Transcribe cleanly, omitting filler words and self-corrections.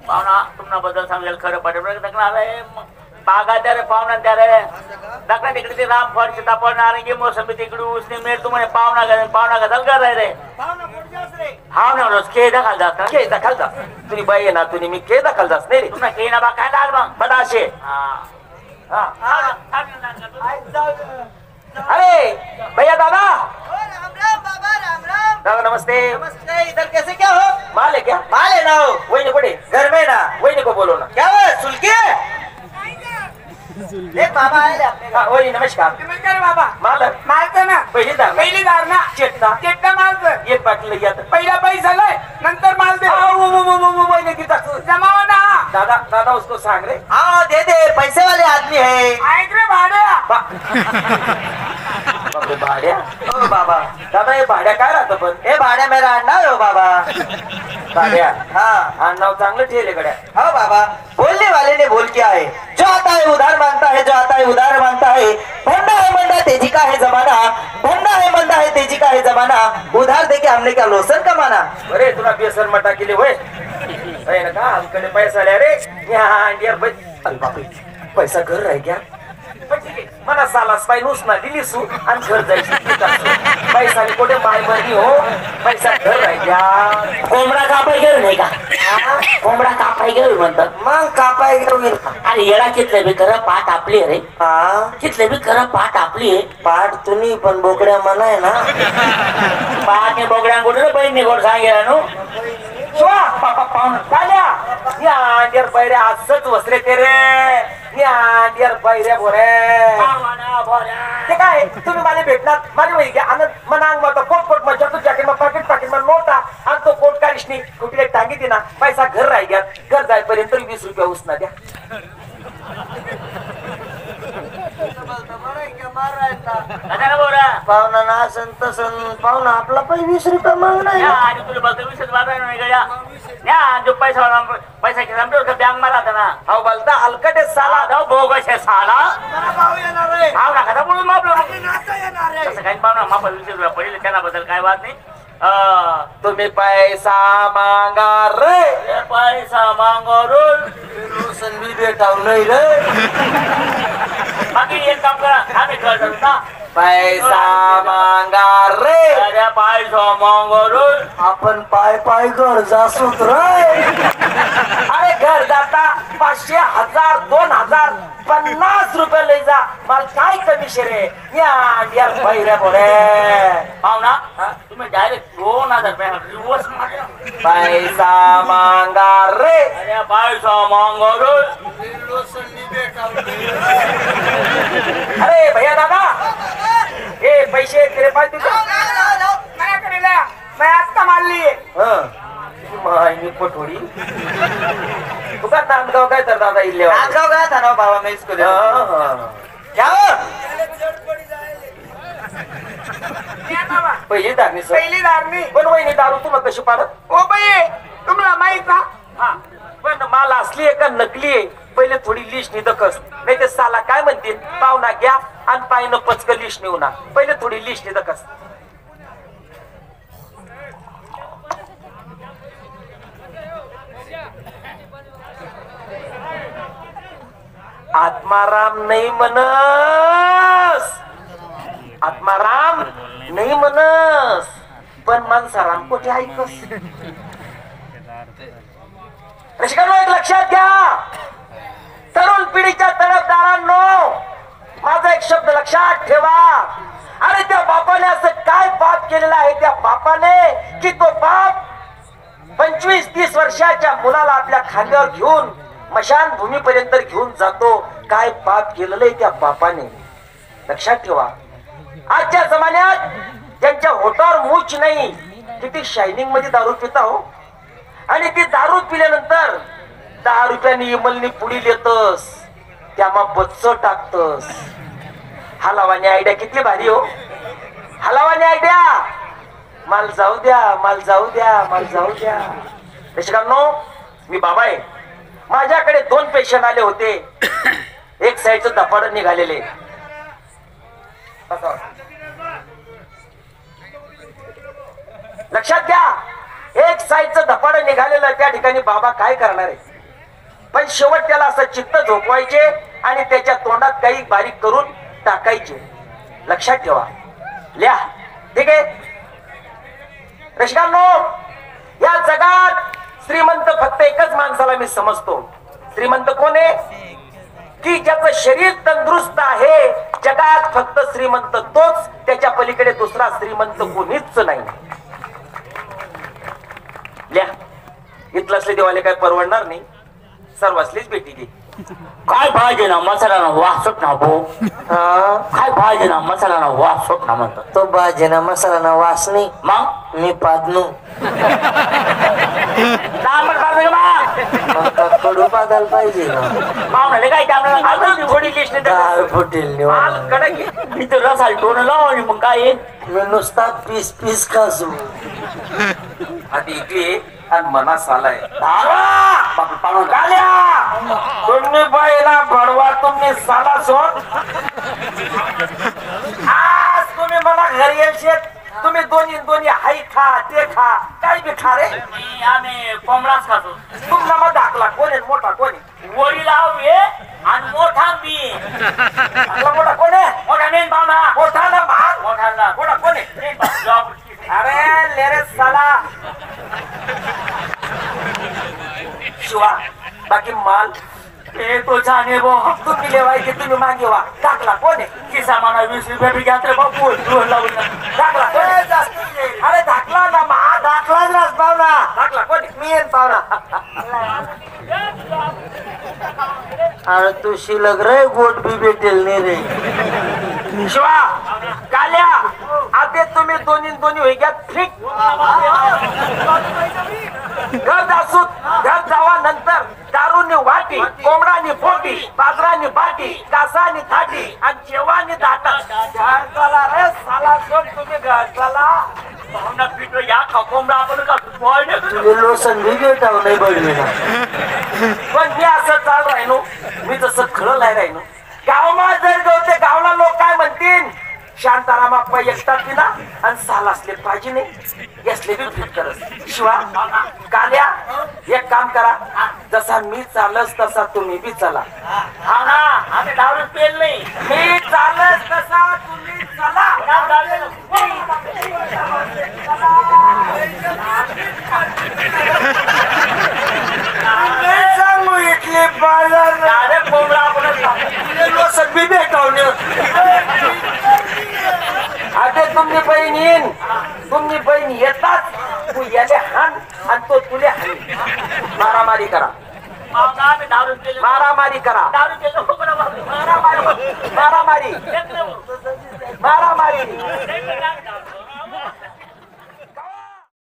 पाहुणा तुम्हाला बद्दल सांगेल खरं पडेल बागा द्या रे पाहुणा द्या रे दाखला तिकडे ते राम फळ सीताफळ नारंगी मोसंबी तिकडे उसने मिळ तुम्हाला पाहुणा गदल कर रे हा ना रोज के दाखल जात के दाखल जात तुम्ही बाई ना तुम्ही मी के दाखल जात नाही तुम्हाला के ना बा काय दाल मग बदाशे अरे भैया दादा दादा नमस्ते नमस्ते। इधर कैसे क्या हो? माल है क्या? माल है ना हो। वही नहीं पड़े घर में ना वही नहीं को बोलो ना क्या हुआ सुलके एक बाबा आले आपने हाँ वही नमस्कार नमस्कार बाबा माल मालते ना पहिली दार ना चेटना माल एक बाटली लई आता पहिला पैसा लय नंतर माल दे वही नहीं देता जमावा ना दादा दादा उसको सांग रे हाँ दे दे पैसे वाले आदमी है आएग रे भाड्या बापरे भाड्या ओ बाबा दादा हे भाड्या काय राहतं पण हे भाड्या मेरा अंडा हो बाबा भाड्या हाँ नाव चांगलं ठेवले गड्या हाँ बाबा बोलने वाले ने बोल क्या है जो आता है उधार मांगता है जो आता है उधार मांगता है भंडा है मंदा तेजी का है जमाना भंडा है मंदा है तेजी का है जमाना उधार देके हमने क्या लोसन कमाना अरे तुला बेसन मटा केले होय अरे नका हमकडे पैसा आले रे यार अरे बापरे पैसा घर राही गया मला सालास पाय नुसना दिली सू आणि घर जायची पैसा कोठे माय भरली हो पैसा घर राही गया कोंबडा कापाय गेलो नाही का कोंबडा कापाय गेलो म्हणतात मग कापाय गेलो अरे येडा कितले बी खरं पाठ आपली रे हाँ कितले बी खरं पाठ आपली पाठ तुम्ही पण बोकड्या म्हणा आहे ना पाठ ने बोगड्या गोड बहीण गोड सांगेला नो शिवा पापा पाहुणा काल्या या अंडर पैरे असंच वसले ते रे या अंडर पैरे बोरे ते काय तुम्ही मला भेटणार माझी वही घ्या आनंद मनांग मत कोट कोट मजा तू जॅकेट मा पाकिट पाकिट मा नोटा आणि तो कोट काढीश नाही कुठे टांगी ना पैसा घर राही घ्या घर जाईपर्यंत 20 रुपये उसना द्या पाहुणा ना असन तसन पाहुणा आपला पण 20 रुपये मागणार तुला बघतो 20 नाही गड्या जो पैसा घेतला बँक मला आता ना अहो बोलता हलकटे साला जाऊ बोगशे साला भाव नका म्हणून असं काही पाहुणा माप 20 रुपये पडेल त्याबद्दल काय वाद नाही तुम्ही पैसा मागा रे पैसा मागो रोशन मी भेटाव नाही रे बाकी एक काम करा आम्ही कळतो ना पैसा मागा रे अरे पैसा मागो रे आपण पाय पाय घर जासूत रे अरे घर जाता 500 1000 2000 50 रुपये लई जा मला काय कमिशन रे या पैरे बोरे पाहुणा तुम्ही डायरेक्ट 2000 रुपये रिवर्स मारा पैसा मागा रे अरे पैसा मागो रे अरे भैया दादा ए पैसे तेरे पास तुझे मैं आता मारली मायनी पटोडी तुका नांदगाव काय तर दादा इल्ले नांदगाव गया था ना बाबा मैं इसको दे क्या पहिली दारणी सर पहिली दारणी पण वहिनी दारू तुम्हाला कशी पाडत ओ बाई तुम्हाला माहित ना हा पण माल असली आहे का नकली आहे पहिले थोडी लिस्ट निदकस नाही ते साला काय म्हणतील पाहुणा घ्या आणि पायनं पचक लिस्ट नेऊ ना पहिले थोडी लिस्ट निदकस आत्माराम नाही म्हणस आत्माराम नाही म्हणस पण मानसाराम कुठे ऐकस रसिकांनो एक लक्षात घ्या तरुण पिढीच्या तडफदारांनो माझा एक शब्द लक्षात ठेवा अरे त्या बापाने असं काय पाप केलेलं आहे त्या बापाने की तो बाप 25-30 वर्षाच्या मुलाला आपल्या खांद्यावर घेऊन मशान भूमीपर्यंत घेऊन जातो काय पाप केलेलं आहे त्या बापाने लक्षात ठेवा आजच्या जमान्यात ज्यांच्या होटावर मूछ नाही किती शायनिंग मध्ये दारू पिता हो आणि ती दारू पिल्यानंतर 10 रुपयानी इमलनी पुढील येतस त्यामा बच्च टाकतस हलावानी आयडिया किती भारी हो हलावानी आयडिया माल जाऊ द्या माल जाऊ द्या माल जाऊ द्या रसिकांनो मी बाबा आहे माझ्याकडे 2 पेशंट आले होते एक साईडचं धपाड निघालेले लक्षात घ्या एक साईडचं धपाड निघालेला त्या ठिकाणी बाबा काय करणार आहे, पण शेवट त्याला असं चित्त झोपवायचे आणि त्याच्या तोंडात काही बारीक करून टाकायचे. लक्षात ठेवा, लिहा. ठीक आहे रसिकांनो, या जगात श्रीमंत फक्त एकच माणसाला मी समजतो. श्रीमंत कोण आहे? की ज्याचं शरीर तंदुरुस्त आहे. जगात फक्त श्रीमंत तोच, त्याच्या पलीकडे दुसरा श्रीमंत कोणीच नाही. लिहा. इथलं असले देवाले काय परवडणार नाही, सर्वांसलीच भेटी दे. काय पाहिजे ना मसाला ना वासट ना भो. काय पाहिजे ना मसाला ना वासट ना म्हणतात. तो भाजी ना मसाला ना वास नाही, मग मी पादनू तांबट पाहिजे का कडू पादायला पाहिजे ना. पाहुणे काय ते आपल्याला अजून थोडी लिस्ट डाळ फुटेल माल कडक आहे. मी तर रसाल टोन लाव आणि मग काय आहे? मी नुसता पीस पीस खासू. आधी इथे आणि मनास आलाय. गाल्या तुम्ही बाईला बडवा, तुम्ही साला सोड. आज तुम्ही मला घरी येशील, तुम्ही दोन्ही दोन्ही हाई खा ते खा, काय बी खा रे. आम्ही कोंबडाच खातो. तुमचा मग दाखला कोण आहे, मोठा कोण आहे? वडी लाव ये आणि मोठा बी. आपला मोठा कोण आहे? मोठा मेन पाहुणा. मोठा ना भाग मोठा मोठा कोण आहे? मेन पाहुणा. अरे लेरे साला शिवा, बाकी माल ए तो जाने बो. तुम्ही लेवायचे, तुम्ही मागे वा. दाखला कोण आहे? किसा म्हणा 20 रुपये बी घ्या तर बापू लावून दाखला कोण आहे? अरे दाखला ना मा, दाखलाच रास पाहुणा. दाखला कोण आहे? मी येईन पाहुणा. अरे तू शिलक रे, गोट बी भेटेल नाही रे. शिवा काल्या, आता तुम्ही दोन्ही दोन्ही होई घ्या. ठीक घर जासून घर जावा. नंतर दारूनी वाटी, कोंबडानी पोटी, बाजरानी बाटी, कासानी थाटी आणि जेवानी दाटा. घर चला रे साला सोड, तुम्ही घर चला. पाहुणा पिठो या खा कोंबडा आपण का पोळणे. तुझे लोसन बी भेटाव नाही बघले ना. पण मी असं चाल राहिनो, मी जसं खरं नाही राहिनो. गावमा जर गवते गावला लोक काय म्हणतील, शांताराम आप्पा एकटा दिला आणि साल असले पाहिजे नाही, असले बी फिट करत. शिवा काल्या, एक काम करा, जसा मी चालस तसा तुम्ही बी चला. हा ना आम्ही दारू पेल नाही. मी चालस तसा तुम्ही चला. सांगू इथले बाजार अरे कोंबडा आपण लोसन बी भेटावले. आता तुम्ही बहीण येईन, तुम्ही बहीण येतात, तू याले हान आणि तो तुले हान. मारामारी करा, पाहुणा आम्ही दारू पेल. मारामारी करा, दारू पेल नको बरं बाबा. मारामारी मारामारी मारामारी.